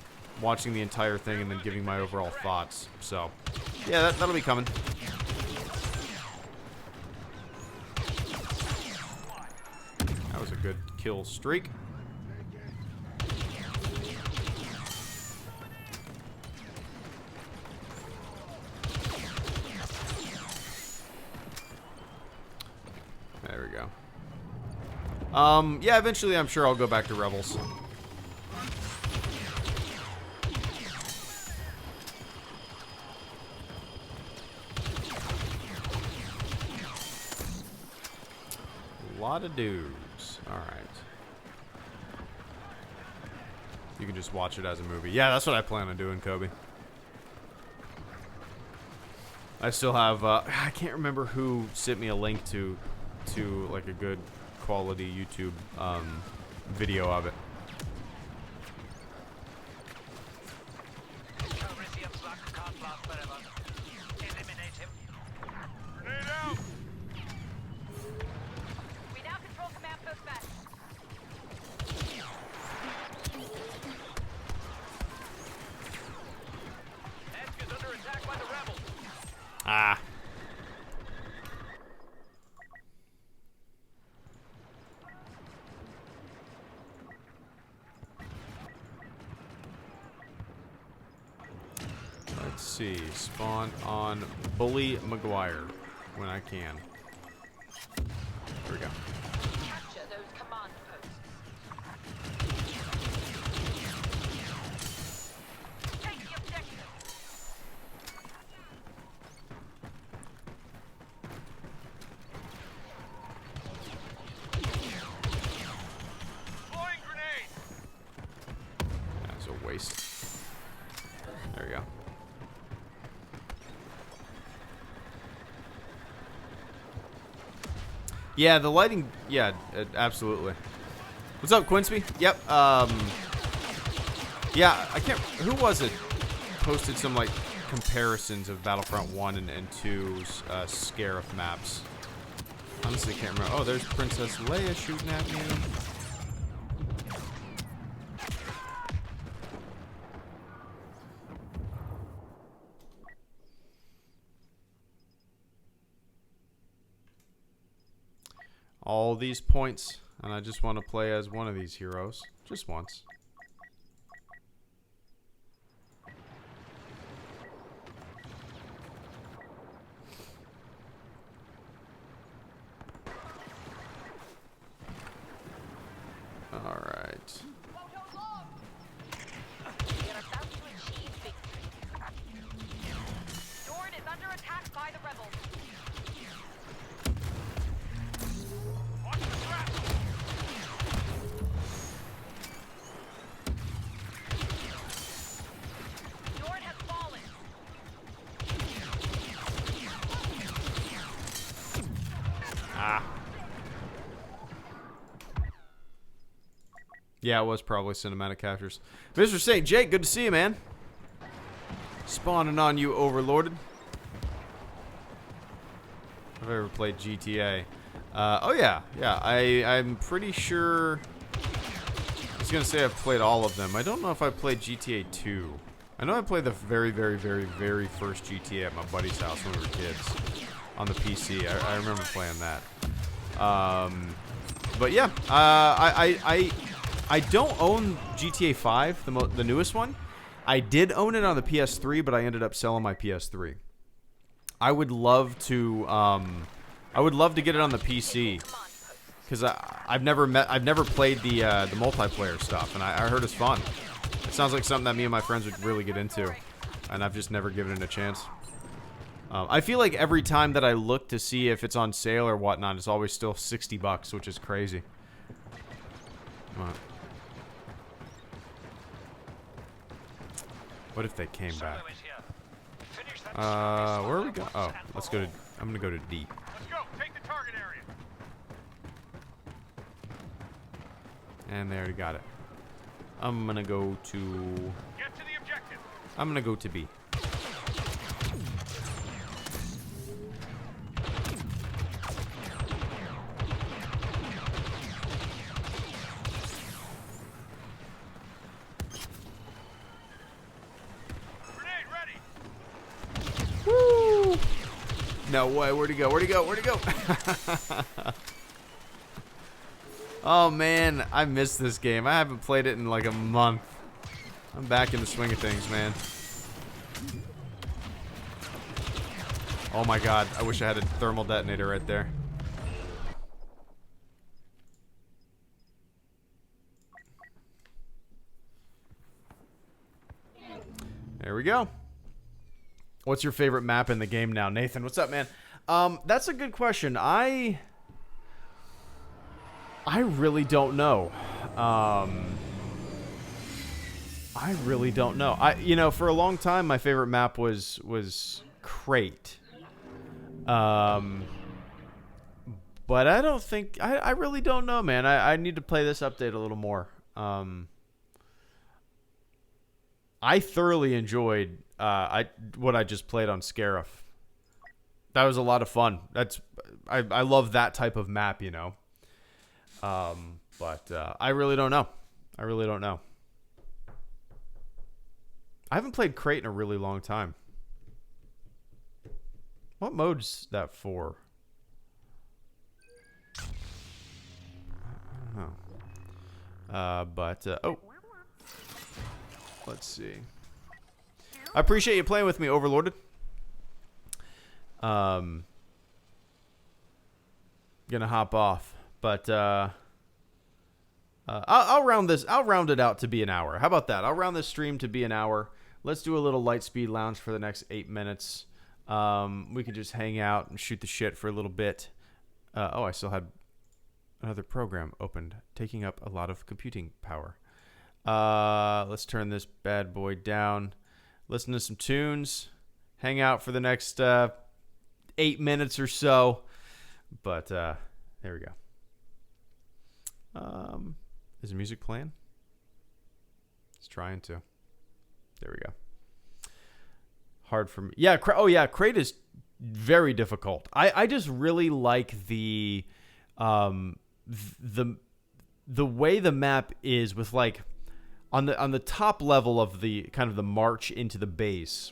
watching the entire thing and then giving my overall thoughts. So, yeah, that'll be coming. That was a good kill streak. There we go. Yeah, eventually I'm sure I'll go back to Rebels. A lot of dudes. Alright. You can just watch it as a movie. Yeah, that's what I plan on doing, Kobe. I still have, I can't remember who sent me a link to like a good quality YouTube video of it. Calrissian's luck can't last forever. Eliminate him. Grenade out! We now control command post back. Esk is under attack by the rebels. Ah. Let's see. Spawn on Bully McGuire when I can. There we go. Capture those command posts. Take the objective. Deploying grenade. That's a waste. There we go. Yeah, the lighting. Yeah, absolutely. What's up, Quinsby? Yep. Yeah, I can't. Who was it? Posted some like comparisons of Battlefront 1 and 2's Scarif maps. Honestly, can't remember. Oh, there's Princess Leia shooting at me. All these points, and I just want to play as one of these heroes. Just once. Alright. You're about to achieve victory. Jordan is under attack by the rebels. Watch the trap! Jordan has fallen. Ah. Yeah, it was probably cinematic captures. Mr. St. Jake, good to see you, man. Spawning on you, Overlorded. Have I ever played GTA? Oh yeah, yeah. I'm pretty sure. I was gonna say I've played all of them. I don't know if I played GTA 2. I know I played the very, very, very, very first GTA at my buddy's house when we were kids on the PC. I remember playing that. But yeah, I don't own GTA 5, the newest one. I did own it on the PS3, but I ended up selling my PS3. I would love to get it on the PC because I've never played the multiplayer stuff, and I heard it's fun. It sounds like something that me and my friends would really get into, and I've just never given it a chance. I feel like every time that I look to see if it's on sale or whatnot, it's always still $60, which is crazy. What if they came back? Where are we going? Oh, let's go to. I'm gonna go to D. Let's go! Take the target area! And they already got it. I'm gonna go to. Get to the objective! I'm gonna go to B. No way, where'd he go? Where'd he go? Where'd he go? Oh man, I missed this game. I haven't played it in like a month. I'm back in the swing of things, man. Oh my god, I wish I had a thermal detonator right there. There we go. What's your favorite map in the game now? Nathan, what's up, man? That's a good question. I really don't know. I really don't know. You know, for a long time, my favorite map was Crate. But I don't think... I really don't know, man. I need to play this update a little more. I thoroughly enjoyed what I just played on Scarif. That was a lot of fun. I love that type of map, you know. But I really don't know. I really don't know. I haven't played Crate in a really long time. What mode's that for? I don't know. Oh. Let's see. I appreciate you playing with me, Overlorded. Gonna hop off, but I'll round it out to be an hour. How about that? I'll round this stream to be an hour. Let's do a little Lightspeed Lounge for the next 8 minutes. We can just hang out and shoot the shit for a little bit. Oh, I still had another program opened, taking up a lot of computing power. Let's turn this bad boy down. Listen to some tunes. Hang out for the next 8 minutes or so. But there we go. Is the music playing? It's trying to. There we go. hard for me. Yeah, Crate is very difficult. I just really like the way the map is with like on the top level of the kind of the march into the base.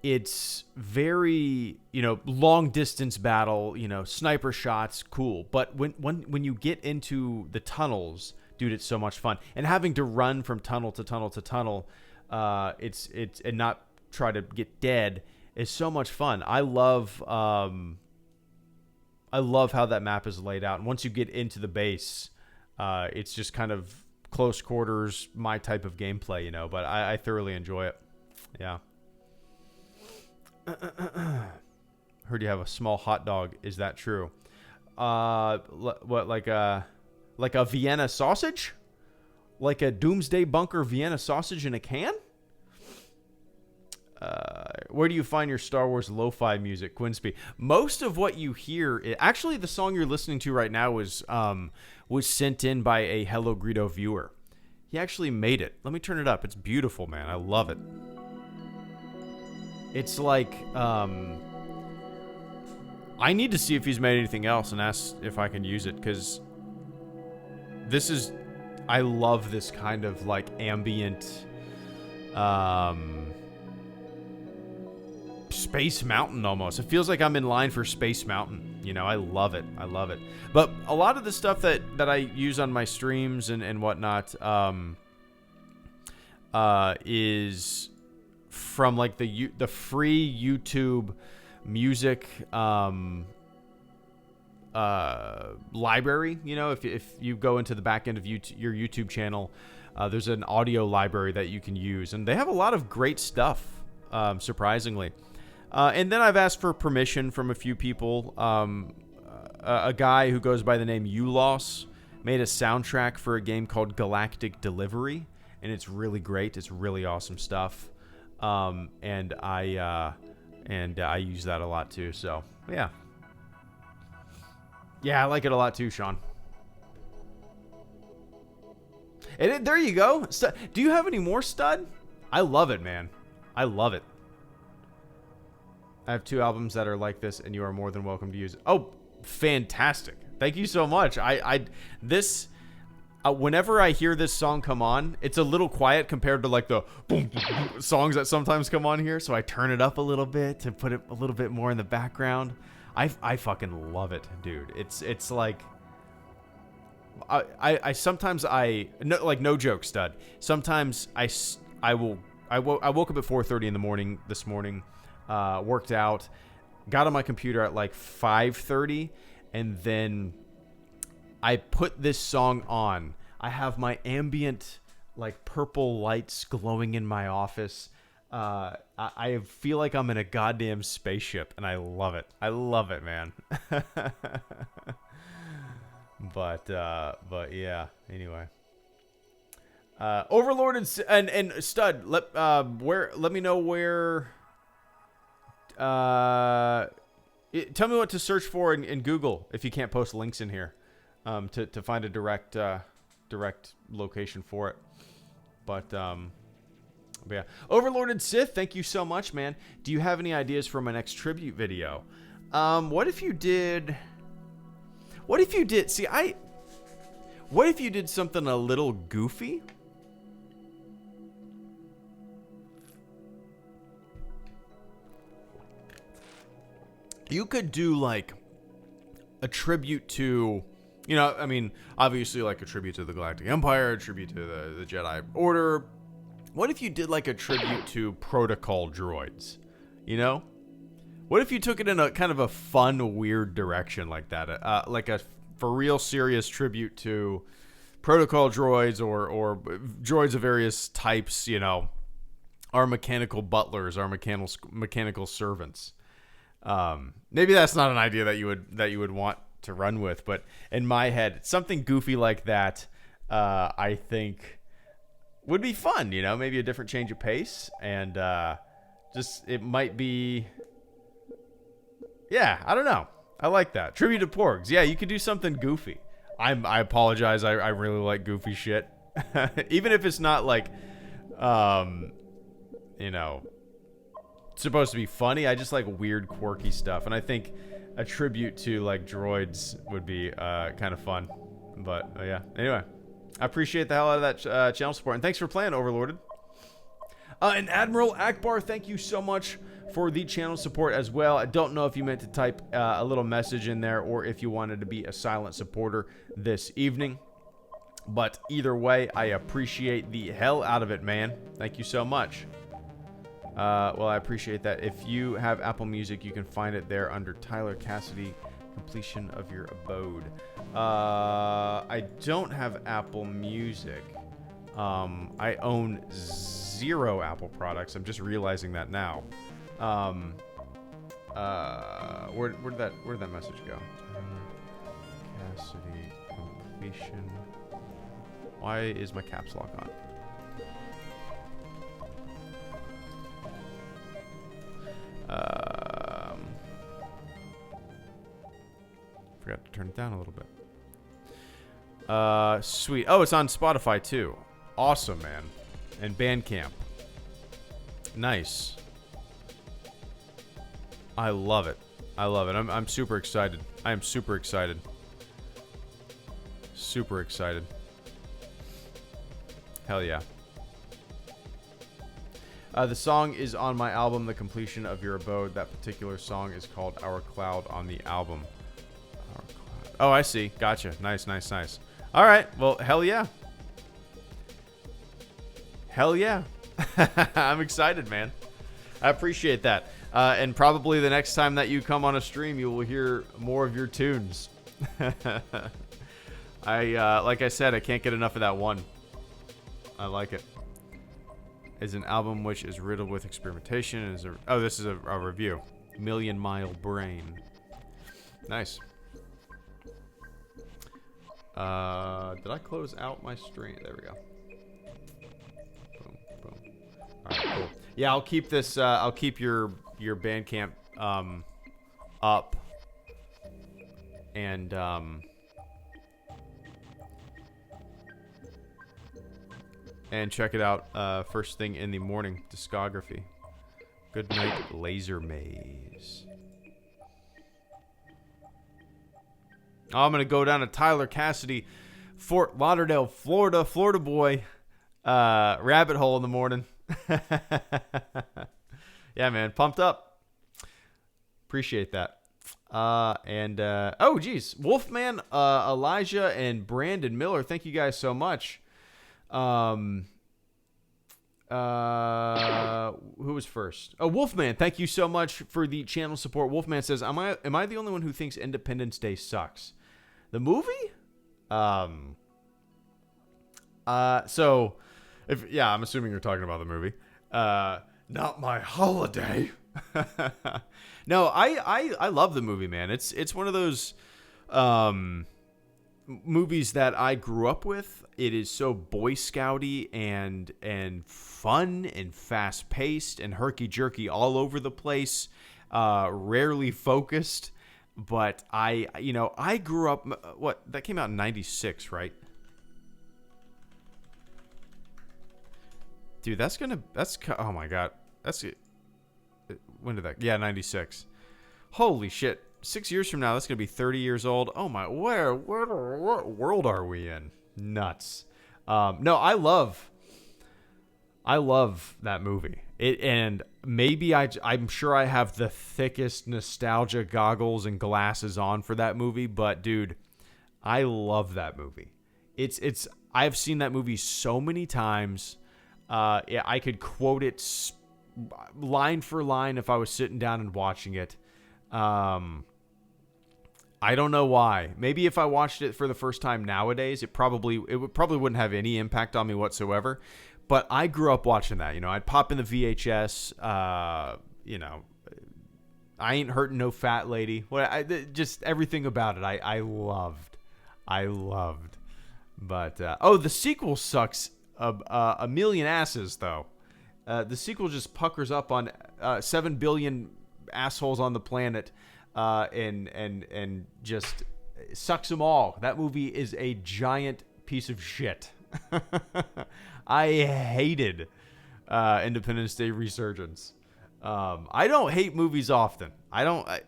It's very, long distance battle, sniper shots, cool. But when you get into the tunnels, dude, it's so much fun. And having to run from tunnel to tunnel to tunnel, it's and not try to get dead is so much fun. I love how that map is laid out. And once you get into the base, it's just kind of close quarters, my type of gameplay, but I thoroughly enjoy it. Yeah. Heard you have a small hot dog. Is that true? What, like a Vienna sausage? Like a Doomsday Bunker Vienna sausage in a can? Where do you find your Star Wars lo-fi music, Quinsby? Most of what you hear, actually, the song you're listening to right now was sent in by a HelloGreedo viewer. He actually made it. Let me turn it up. It's beautiful, man. I love it. It's like, I need to see if he's made anything else and ask if I can use it, because I love this kind of like ambient, Space Mountain almost. It feels like I'm in line for Space Mountain. I love it. I love it. But a lot of the stuff that I use on my streams and whatnot, is from like the free YouTube music library. If you go into the back end of your YouTube channel, there's an audio library that you can use, and they have a lot of great stuff, surprisingly. And then I've asked for permission from a few people. A guy who goes by the name Ulos made a soundtrack for a game called Galactic Delivery, and it's really great. It's really awesome stuff. And I use that a lot too. So yeah, I like it a lot too, Sean. And there you go. Do you have any more, Stud? I love it, man. I love it. I have 2 albums that are like this, and you are more than welcome to use it. Oh, fantastic! Thank you so much. Whenever I hear this song come on, it's a little quiet compared to like the boom, boom, boom songs that sometimes come on here. So I turn it up a little bit to put it a little bit more in the background. I fucking love it, dude. It's like I sometimes no joke, Stud. Sometimes I woke up at 4:30 in the morning this morning, worked out, got on my computer at like 5:30, and then I put this song on. I have my ambient, like, purple lights glowing in my office. I feel like I'm in a goddamn spaceship, and I love it. I love it, man. But yeah. Anyway, Overlord and Stud. Let me know where. Tell me what to search for in Google if you can't post links in here. To find a direct location for it. But yeah. Overlorded Sith, thank you so much, man. Do you have any ideas for my next tribute video? What if you did something a little goofy? You could do like a tribute to, obviously like a tribute to the Galactic Empire, a tribute to the Jedi Order. What if you did like a tribute to protocol droids? What if you took it in a kind of a fun, weird direction like that? Like a for real serious tribute to protocol droids or droids of various types, our mechanical butlers, our mechanical servants. Maybe that's not an idea that you would want to run with, but in my head, something goofy like that, I think would be fun, maybe a different change of pace, and it might be, yeah, I don't know. I like that. Tribute to Porgs. Yeah, you could do something goofy. I apologize. I really like goofy shit. Even if it's not like, supposed to be funny. I just like weird, quirky stuff, and I think a tribute to like droids would be kind of fun. But yeah. Anyway, I appreciate the hell out of that channel support, and thanks for playing, Overlorded. And Admiral Akbar, thank you so much for the channel support as well. I don't know if you meant to type a little message in there or if you wanted to be a silent supporter this evening. But either way, I appreciate the hell out of it, man. Thank you so much. Well, I appreciate that. If you have Apple Music, you can find it there under Tyler Cassidy, Completion of Your Abode. I don't have Apple Music. I own 0 Apple products. I'm just realizing that now. Where'd that message go? Cassidy completion. Why is my caps lock on? Forgot to turn it down a little bit. Sweet. Oh, it's on Spotify too. Awesome, man. And Bandcamp. Nice. I love it. I love it. I'm super excited. I am super excited. Super excited. Hell yeah. The song is on my album, The Completion of Your Abode. That particular song is called Our Cloud on the album. Our Cloud. Oh, I see. Gotcha. Nice, nice, nice. All right. Well, hell yeah. Hell yeah. I'm excited, man. I appreciate that. And probably the next time that you come on a stream, you will hear more of your tunes. Like I said, I can't get enough of that one. I like it. Is an album which is riddled with experimentation. This is a review. Million Mile Brain. Nice. Did I close out my stream? There we go. Boom, boom. All right, cool. Yeah, I'll keep this. I'll keep your Bandcamp up, and check it out first thing in the morning. Discography. Good night, Laser Maze. I'm gonna go down to Tyler Cassidy, Fort Lauderdale, Florida, Florida boy, rabbit hole in the morning. Yeah, man, pumped up. Appreciate that. Oh geez, Wolfman, Elijah, and Brandon Miller, thank you guys so much. Who was first? Oh, Wolfman, thank you so much for the channel support. Wolfman says, am I the only one who thinks Independence Day sucks? The movie? So I'm assuming you're talking about the movie. Not my holiday. No, I love the movie, man. It's one of those movies that I grew up with. It is so Boy Scouty and fun and fast paced and herky jerky all over the place. Rarely focused, but I grew up. That came out in '96, right? Dude, oh my god, when did that? Yeah, '96. Holy shit! 6 years from now, that's gonna be 30 years old. Oh my, what world are we in? Nuts. No, I love that movie. And maybe I'm sure I have the thickest nostalgia goggles and glasses on for that movie, but dude, I love that movie. I've seen that movie so many times. I could quote it line for line if I was sitting down and watching it. I don't know why. Maybe if I watched it for the first time nowadays, it probably wouldn't have any impact on me whatsoever. But I grew up watching that. I'd pop in the VHS. I Ain't Hurting No Fat Lady. Just everything about it. I loved. But the sequel sucks a million asses though. The sequel just puckers up on 7 billion assholes on the planet. And just sucks them all. That movie is a giant piece of shit. I hated Independence Day Resurgence. I don't hate movies often. I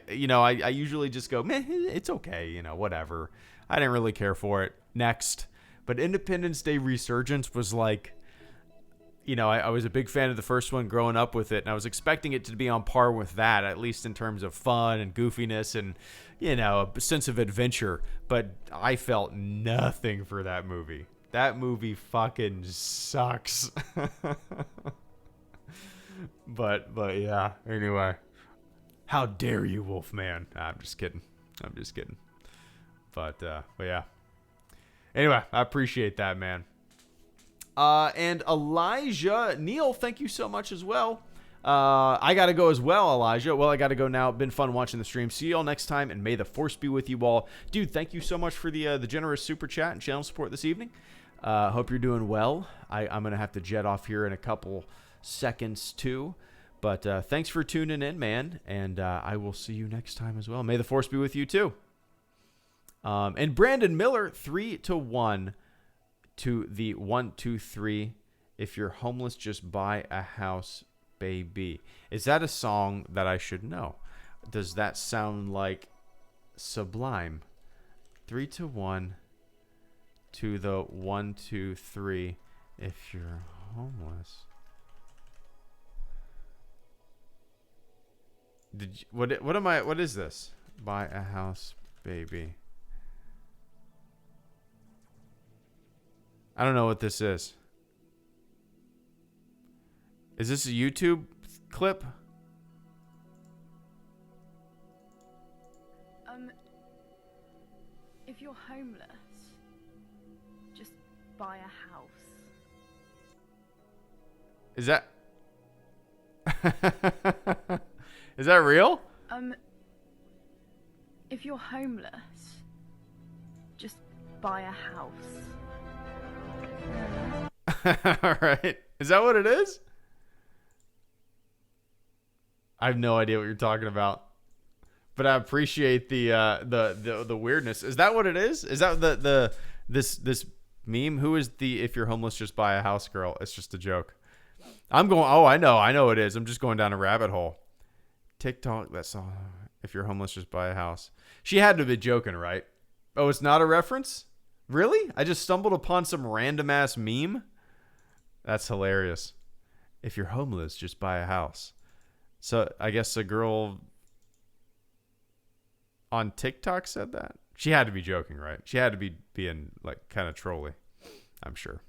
usually just go, meh, it's okay, whatever. I didn't really care for it. Next. But Independence Day Resurgence was like, I was a big fan of the first one growing up with it, and I was expecting it to be on par with that, at least in terms of fun and goofiness and, a sense of adventure. But I felt nothing for that movie. That movie fucking sucks. But yeah, anyway. How dare you, Wolfman? Nah, I'm just kidding. But yeah. Anyway, I appreciate that, man. And Elijah, Neil, thank you so much as well. I got to go as well, Elijah. Well, I got to go now. Been fun watching the stream. See you all next time, and may the force be with you all. Dude, thank you so much for the generous super chat and channel support this evening. Hope you're doing well. I'm going to have to jet off here in a couple seconds, too. But thanks for tuning in, man, and I will see you next time as well. May the force be with you, too. And Brandon Miller, 3-1. To the 1, 2, 3. If you're homeless, just buy a house, baby. Is that a song that I should know? Does that sound like Sublime? 3-1. To the 1, 2, 3. If you're homeless. What is this? Buy a house, baby. I don't know what this is. Is this a YouTube clip? If you're homeless, just buy a house. Is that Is that real? If you're homeless, just buy a house. All right. Is that what it is? I have no idea what you're talking about, but I appreciate the weirdness. Is that what it is? Is that this meme? Who is the if you're homeless just buy a house girl? It's just a joke. I'm going. Oh, I know it is. I'm just going down a rabbit hole. TikTok. That's all. If you're homeless, just buy a house. She had to be joking, right? Oh, it's not a reference? Really? I just stumbled upon some random ass meme? That's hilarious. If you're homeless, just buy a house. So I guess a girl on TikTok said that. She had to be joking, right? She had to be being like kind of trolly, I'm sure.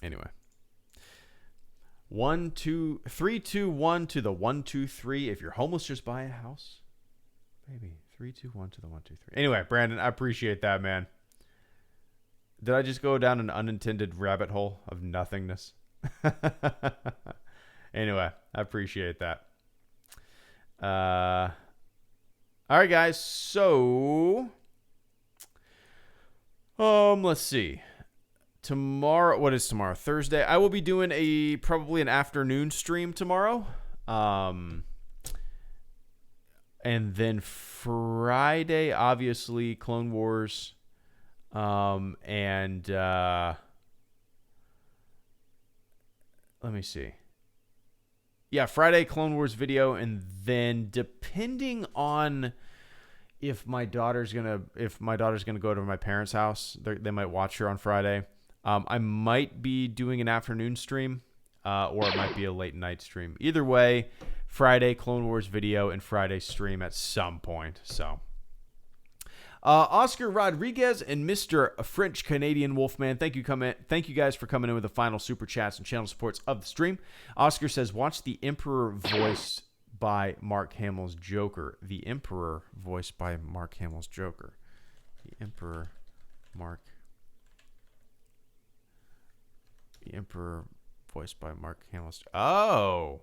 Anyway. 1, 2, 3, 2, 1 to the 1, 2, 3. If you're homeless, just buy a house. Baby. 3, 2, 1 to the 1, 2, 3. Anyway, Brandon, I appreciate that, man. Did I just go down an unintended rabbit hole of nothingness? Anyway, I appreciate that. All right, guys. So, let's see. Tomorrow, what is tomorrow? Thursday. I will be doing probably an afternoon stream tomorrow. And then Friday, obviously, Clone Wars. And let me see. Yeah, Friday Clone Wars video, and then depending on if my daughter's gonna go to my parents' house, they might watch her on Friday. I might be doing an afternoon stream, or it might be a late night stream. Either way, Friday Clone Wars video and Friday stream at some point. So, Oscar Rodriguez and Mr. French Canadian Wolfman, thank you guys for coming in with the final super chats and channel supports of the stream. Oscar says, watch The Emperor voiced by Mark Hamill's Joker. The Emperor voiced by Mark Hamill's Joker. The Emperor voiced by Mark Hamill's. Oh.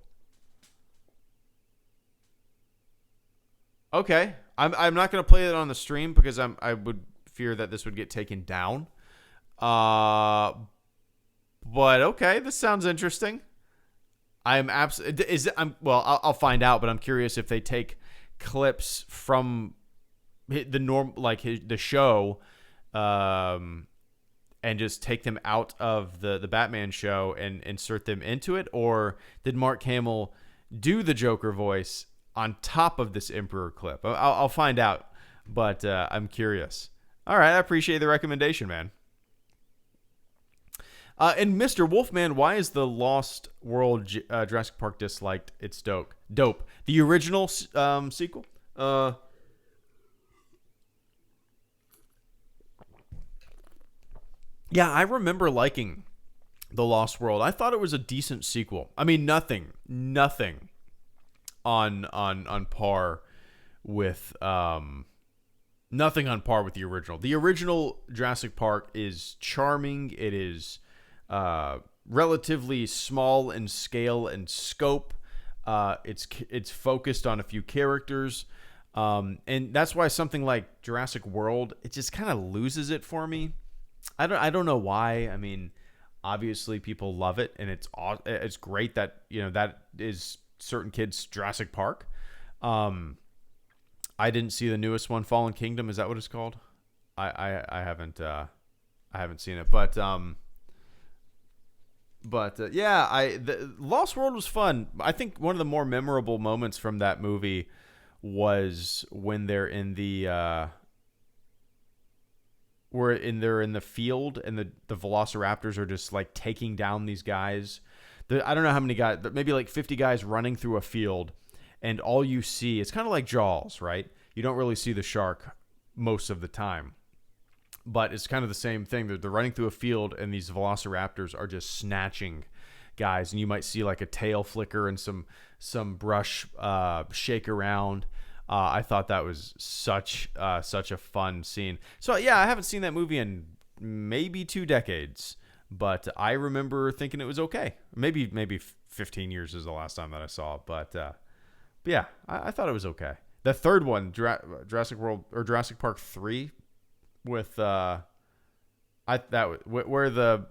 Okay. I'm not going to play it on the stream because I would fear that this would get taken down. But okay, this sounds interesting. I'll find out, but I'm curious if they take clips from the show, and just take them out of the Batman show and insert them into it? Or did Mark Hamill do the Joker voice on top of this Emperor clip? I'll find out, but I'm curious. All right, I appreciate the recommendation, man. And Mr. Wolfman, why is the Lost World Jurassic Park disliked? It's dope. The original sequel? Yeah, I remember liking The Lost World. I thought it was a decent sequel. I mean, nothing on par with nothing on par with the original. The original Jurassic Park is charming. It is relatively small in scale and scope. It's focused on a few characters. And that's why something like Jurassic World, it just kind of loses it for me. I don't know why. I mean, obviously people love it, and it's great that, you know, that is certain kids' Jurassic Park. I didn't see the newest one, Fallen Kingdom. Is that what it's called? I haven't seen it, but yeah, the Lost World was fun. I think one of the more memorable moments from that movie was when they're in the they're in the field, and the Velociraptors are just like taking down these guys. I don't know how many guys, maybe like 50 guys running through a field, and all you see, it's kind of like Jaws, right? You don't really see the shark most of the time, but it's kind of the same thing. They're running through a field, and these Velociraptors are just snatching guys, and you might see like a tail flicker and some brush shake around. I thought that was such a fun scene. So yeah, I haven't seen that movie in maybe 2 decades, but I remember thinking it was okay. Maybe 15 years is the last time that I saw it, but yeah, I thought it was okay. The third one, Jurassic World or Jurassic Park 3, with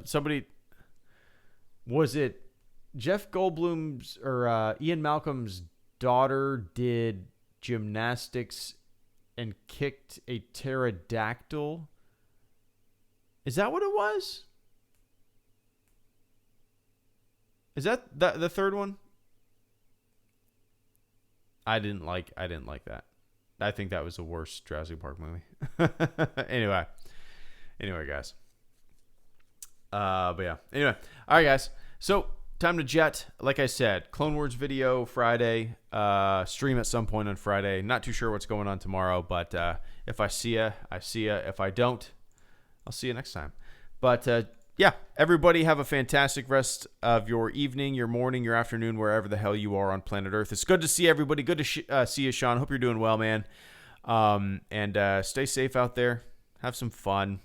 somebody, was it Jeff Goldblum's or Ian Malcolm's daughter did gymnastics and kicked a pterodactyl? Is that what it was? Is that the third one? I didn't like that. I think that was the worst Jurassic Park movie. Anyway, guys. But yeah. Anyway, all right, guys. So time to jet. Like I said, Clone Wars video Friday. Stream at some point on Friday. Not too sure what's going on tomorrow, but if I see ya, I see ya. If I don't, I'll see you next time. But yeah, everybody have a fantastic rest of your evening, your morning, your afternoon, wherever the hell you are on planet Earth. It's good to see everybody. Good to see you, Sean. Hope you're doing well, man. And stay safe out there. Have some fun.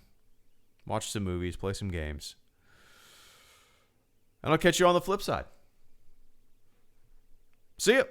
Watch some movies. Play some games. And I'll catch you on the flip side. See ya.